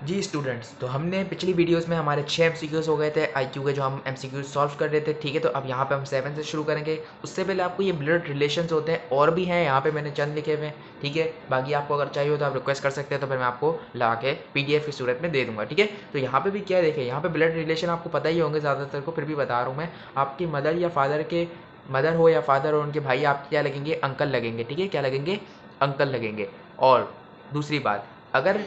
जी students, तो हमने पिछली वीडियोस में हमारे 6 एमसीक्यूज हो गए थे आईक्यू के, जो हम एमसीक्यूज सॉल्व कर रहे थे। ठीक है, तो अब यहाँ पे हम 7 से शुरू करेंगे। उससे पहले आपको ये ब्लड रिलेशंस होते हैं और भी हैं, यहाँ पे मैंने चंद लिखे हुए हैं। ठीक है, बाकी आपको अगर चाहिए हो तो आप रिक्वेस्ट कर सकते हैं, तो फिर मैं आपको ला के PDF की सूरत में दे दूंगा। ठीक है, तो यहाँ पे भी क्या देखें, यहाँ पे ब्लड रिलेशन आपको पता ही होंगे ज़्यादातर को, फिर भी बता रहा हूँ मैं। आपकी मदर या फादर के, मदर हो या फादर हो, उनके भाई आपके क्या लगेंगे, अंकल लगेंगे। ठीक है, क्या लगेंगे, अंकल लगेंगे। और दूसरी बात, अगर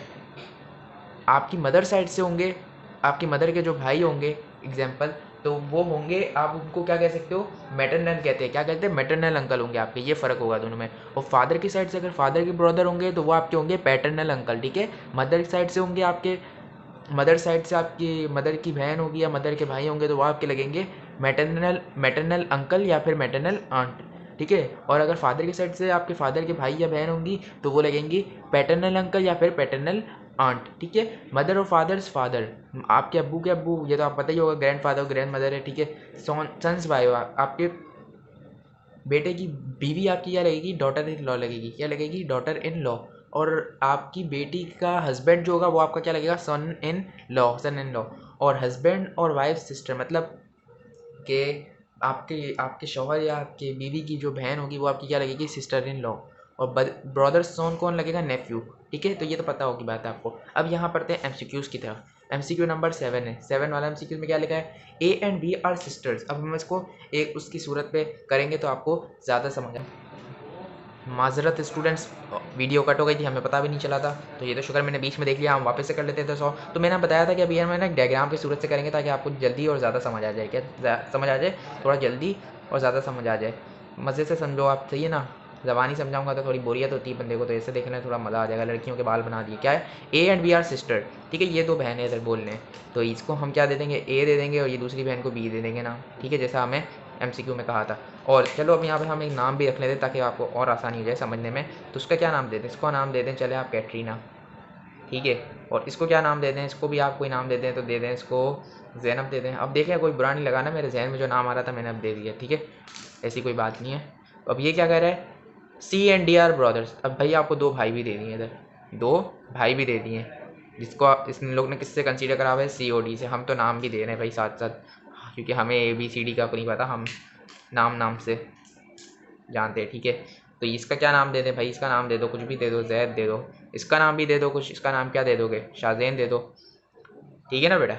आपकी मदर साइड से होंगे, आपकी मदर के जो भाई होंगे एग्जाम्पल, तो वो होंगे, आप उनको क्या कह सकते हो, मैटरनल कहते हैं। क्या कहते हैं, मैटरनल अंकल होंगे आपके। ये फ़र्क होगा दोनों में। और फादर की साइड से अगर फादर के ब्रदर होंगे तो वो आपके होंगे पैटर्नल अंकल। ठीक है, मदर की साइड से होंगे आपके, मदर साइड से आपकी मदर की बहन होगी या मदर के भाई होंगे तो वो आपके लगेंगे मैटरनल मैटरनल अंकल या फिर मैटरनल आंट। ठीक है, और अगर फादर की साइड से आपके फादर के भाई या बहन होंगी तो वो लगेंगी पैटर्नल अंकल या फिर पैटर्नल आंट। ठीक है, मदर और फादर्स फादर, आपके अब्बू के अब्बू, ये तो आप पता ही होगा, ग्रैंड फादर ग्रैंड मदर है। ठीक है, सन्स भाई, आपके बेटे की बीवी आपकी क्या लगेगी, डॉटर इन लॉ लगेगी। क्या लगेगी, डॉटर इन लॉ। और आपकी बेटी का हस्बैंड जो होगा वो आपका क्या लगेगा, son in law, son in law. और हस्बैंड और वाइफ सिस्टर, मतलब कि आपके आपके शौहर या आपके बीवी की जो बहन होगी वो आपकी क्या लगेगी, सिस्टर इन लॉ। और ब्रदर सोन कौन लगेगा, नेफ्यू। ठीक है, तो ये तो पता होगी बात आपको। अब यहाँ पढ़ते हैं एमसीक्यूज़ की तरफ। एमसीक्यू नंबर 7 है। 7 वाला एमसीक्यू में क्या लिखा है, A and B are sisters. अब हम इसको एक उसकी सूरत पे करेंगे तो आपको ज़्यादा समझ आए। माजरत स्टूडेंट्स, वीडियो कट हो गई थी, हमें पता भी नहीं चला था, तो ये तो शुक्र मैंने बीच में देख लिया, हम वापस से कर लेते थे 100। तो मैंने बताया था कि अभी हम ना एक डायग्राम की सूरत से करेंगे ताकि आपको जल्दी और ज़्यादा समझ आ जाए। क्या समझ आ जाए, थोड़ा जल्दी और ज़्यादा समझ आ जाए। मज़े से समझो आप, सही है ना। ज़बानी समझाऊंगा तो थोड़ी बोरियत होती है बंदे को, तो ऐसे देखने में थोड़ा मज़ा आ जाएगा। लड़कियों के बाल बना दिए, क्या है, A and B are sister. ठीक है, ये दो बहनें इधर बोल रहे हैं, तो इसको हम क्या दे देंगे, ए दे देंगे, और ये दूसरी बहन को बी दे देंगे ना। ठीक है, जैसा हमें एमसीक्यू में कहा था। और चलो अब यहाँ पे हम एक नाम भी रख लेते ताकि आपको और आसानी हो जाए समझने में। तो उसका क्या नाम दे दें, इसको नाम दे दें, चले आप कैटरीना। ठीक है, और इसको क्या नाम दे दें, इसको भी आप कोई नाम दे दें, तो दे दें इसको जैनब दे दें। अब देखें, कोई बुरा नहीं लगाना, मेरे जहन में जो नाम आ रहा था मैंने अब दे दिया। ठीक है, ऐसी कोई बात नहीं है। अब ये क्या कह रहा है, सी एंड डी आर ब्रदर्स। अब भाई आपको दो भाई भी दे दिए, इधर दो भाई भी दे दिए, जिसको इस लोग ने किससे कंसीडर करा हुआ है, सी ओ डी से। हम तो नाम भी दे रहे हैं भाई साथ साथ, क्योंकि हमें ABCD का नहीं पता, हम नाम नाम से जानते हैं। ठीक है, तो इसका क्या नाम दे दें भाई, इसका नाम दे दो, कुछ भी दे दो, जैद दे दो। इसका नाम भी दे दो कुछ, इसका नाम क्या दे दोगे, शाहजैन दे दो। ठीक है ना बेटा,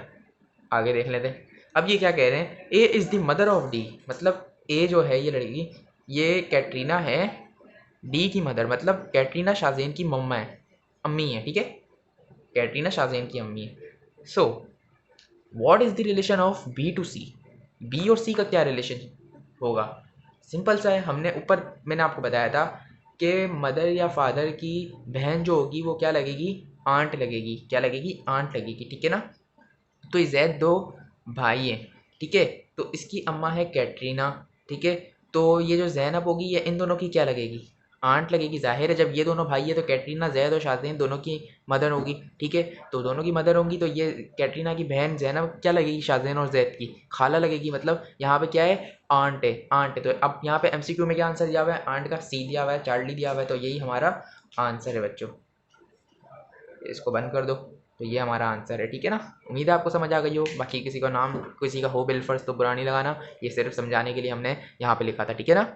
आगे देख लेते हैं। अब ये क्या कह रहे हैं, A is the mother of D, मतलब ए जो है ये लड़की, ये कैटरीना है, डी की मदर, मतलब कैटरीना शाहजैन की मम्मा है, अम्मी है। ठीक है, कैटरीना शाहजैन की अम्मी है। So what is the relation of B to C, B और सी का क्या रिलेशन होगा। सिंपल सा है, हमने ऊपर मैंने आपको बताया था कि मदर या फादर की बहन जो होगी वो क्या लगेगी, आंट लगेगी। क्या लगेगी, आंट लगेगी। ठीक है ना, तो ये जैद दो भाई हैं। ठीक है, तो इसकी अम्मा है कैटरीना। ठीक है, तो ये जो जैनब होगी ये इन दोनों की क्या लगेगी, आंट लगेगी। जाहिर है, जब ये दोनों भाई है तो कैटरीना, जैद और शाहजैन दोनों की मदर होगी। ठीक है, तो दोनों की मदर होंगी, तो ये कैटरीना की बहन जैनब क्या लगेगी, शाहजैन और जैद की खाला लगेगी। मतलब यहाँ पे क्या है, आंट है, आंट है। तो अब यहाँ पे MCQ में क्या आंसर दिया हुआ है, आंट का सी दिया हुआ है, चार्ली दिया हुआ है, तो यही हमारा आंसर है बच्चों। इसको बंद कर दो, तो ये हमारा आंसर है। ठीक है ना, उम्मीद है आपको समझ आ गई हो। बाकी किसी का नाम, किसी का हो बिलफर्ज तो बुरा नहीं लगाना, ये सिर्फ समझाने के लिए हमने यहाँ पे लिखा था। ठीक है ना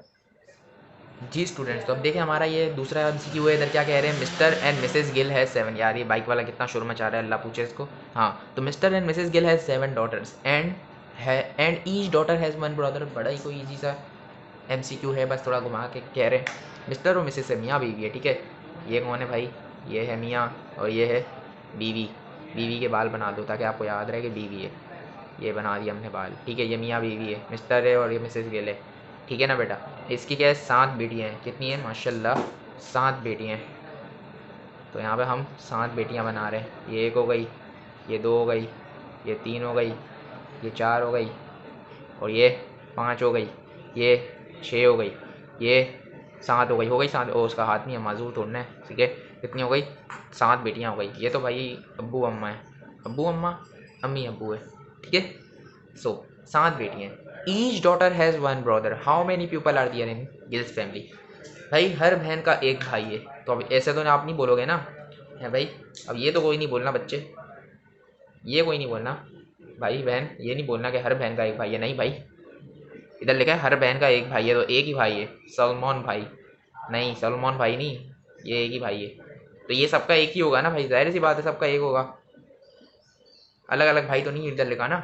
जी स्टूडेंट्स, तो अब देखें हमारा ये दूसरा MCQ है। इधर क्या कह रहे हैं, मिस्टर एंड मिसेस गिल है 7। यार ये बाइक वाला कितना शोर मचा रहा है, अल्लाह पूछे इसको। हाँ, तो Mr and Mrs Gill has 7 daughters and each daughter has 1 brother. बड़ा ही कोई ईजी सा MCQ है, बस थोड़ा घुमा के कह रहे हैं। मिस्टर और मिसेस है, मियाँ बीवी है। ठीक है, ये कौन है भाई, ये है मियाँ और ये है बीवी। बीवी के बाल बना दो ताकि आपको याद रहे कि बीवी है। ये बना दिया हमने बाल। ठीक है, ये मियाँ बीवी है, मिस्टर है और ये मिसेस गिल है। ठीक है ना बेटा, इसकी क्या है, 7 बेटियाँ हैं। कितनी है, माशाल्लाह 7 बेटियाँ हैं। तो यहाँ पे हम 7 बेटियाँ बना रहे हैं। ये 1 हो गई, ये 2 हो गई, ये 3 हो गई, ये 4 हो गई, और ये 5 हो गई, ये 6 हो गई, ये 7 हो गई 7। ओ उसका हाथ नहीं है, माजूर तोड़ना है। ठीक है, कितनी हो गई, 7 बेटियाँ हो गई। ये तो भाई अब्बू अम्मा है, अब्बू अम्मा, अम्मी अब्बू है। ठीक है, सो 7 बेटियाँ। Each daughter has 1 brother, how many people are there in Gill's family. भाई हर बहन का एक भाई है। तो अब ऐसे तो आप नहीं बोलोगे ना, है भाई, अब ये तो कोई नहीं बोलना बच्चे, ये कोई नहीं बोलना भाई बहन, ये नहीं बोलना कि हर बहन का एक भाई है। नहीं भाई, इधर लिखा है हर बहन का एक भाई है, तो एक ही भाई है, सलमान भाई। नहीं सलमान भाई नहीं, ये एक ही भाई है। तो ये सबका एक ही होगा ना भाई, जाहिर सी बात है सबका एक होगा, अलग अलग भाई तो नहीं इधर लिखा ना।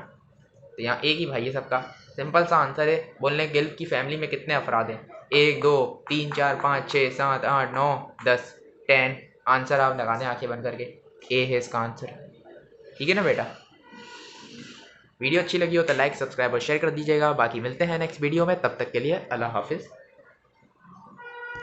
तो यहाँ एक ही भाई है सबका। सिंपल सा आंसर है। बोलने गिल्फ की फैमिली में कितने अफराद हैं? 1 2 3 4 5 6 7 8 9 10 10। आंसर आप लगा दें आंखें बंद करके, ए है इसका आंसर। ठीक है ना बेटा? वीडियो अच्छी लगी हो तो लाइक सब्सक्राइब और शेयर कर दीजिएगा। बाकी मिलते हैं नेक्स्ट वीडियो में, तब तक के लिए अल्लाह हाफिज़।